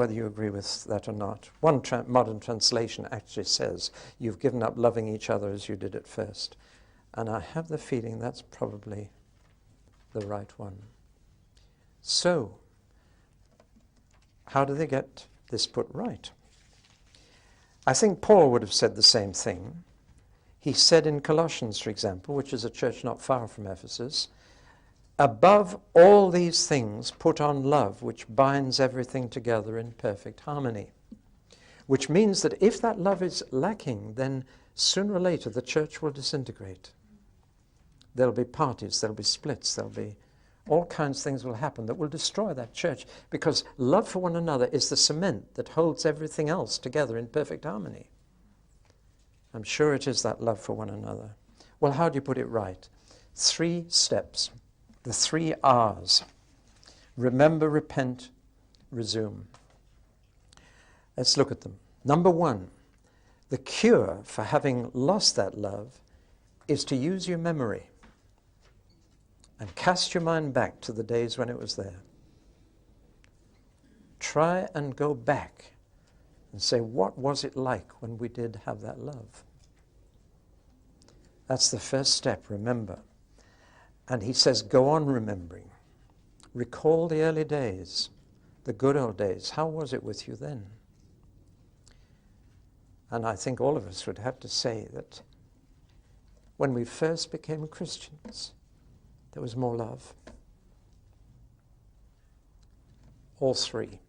whether you agree with that or not. One modern translation actually says, you've given up loving each other as you did at first. And I have the feeling that's probably the right one. So, how do they get this put right? I think Paul would have said the same thing. He said in Colossians, for example, which is a church not far from Ephesus, above all these things put on love, which binds everything together in perfect harmony. Which means that if that love is lacking, then sooner or later the church will disintegrate. There'll be parties, there'll be splits, there'll be all kinds of things will happen that will destroy that church, because love for one another is the cement that holds everything else together in perfect harmony. I'm sure it is that love for one another. Well, how do you put it right? 3 steps. The 3 R's. Remember, repent, resume. Let's look at them. Number 1, the cure for having lost that love is to use your memory and cast your mind back to the days when it was there. Try and go back and say, what was it like when we did have that love? That's the first step, remember. And he says, go on remembering. Recall the early days, the good old days. How was it with you then? And I think all of us would have to say that when we first became Christians, there was more love. All 3,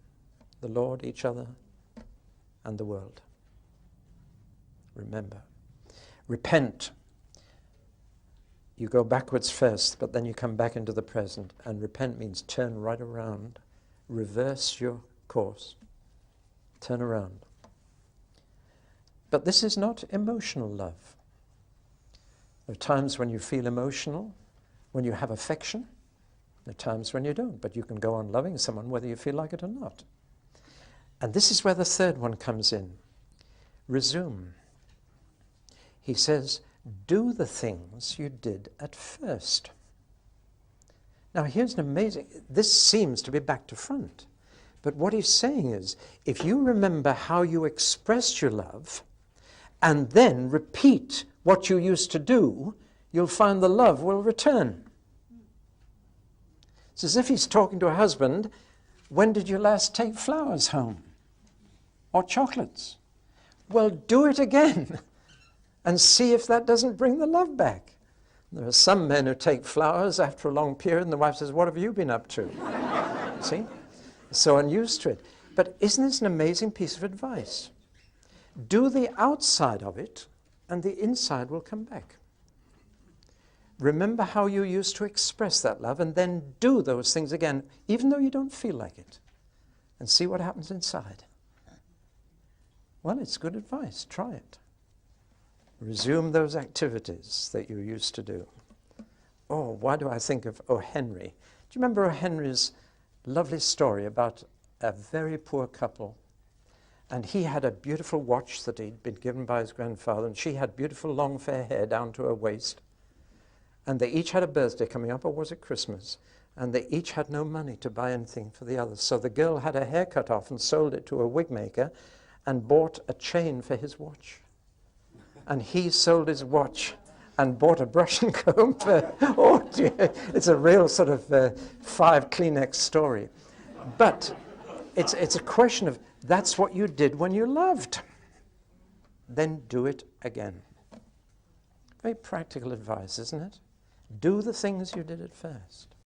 the Lord, each other, and the world. Remember. Repent. You go backwards first, but then you come back into the present. And repent means turn right around. Reverse your course. Turn around. But this is not emotional love. There are times when you feel emotional, when you have affection. There are times when you don't, but you can go on loving someone whether you feel like it or not. And this is where the 3rd one comes in. Resume. He says, do the things you did at first. Now here's an amazing, this seems to be back to front. But what he's saying is, if you remember how you expressed your love, and then repeat what you used to do, you'll find the love will return. It's as if he's talking to a husband, when did you last take flowers home? Or chocolates? Well, do it again. And see if that doesn't bring the love back. There are some men who take flowers after a long period, and the wife says, what have you been up to? See? So unused to it. But isn't this an amazing piece of advice? Do the outside of it, and the inside will come back. Remember how you used to express that love, and then do those things again, even though you don't feel like it. And see what happens inside. Well, it's good advice. Try it. Resume those activities that you used to do. Oh, why do I think of O. Henry? Do you remember O. Henry's lovely story about a very poor couple? And he had a beautiful watch that he'd been given by his grandfather, and she had beautiful long fair hair down to her waist. And they each had a birthday coming up, or was it Christmas? And they each had no money to buy anything for the other. So the girl had her hair cut off and sold it to a wig maker and bought a chain for his watch. And he sold his watch and bought a brush and comb for, oh dear, it's a real sort of 5 Kleenex story. But it's a question of, that's what you did when you loved. Then do it again. Very practical advice, isn't it? Do the things you did at first.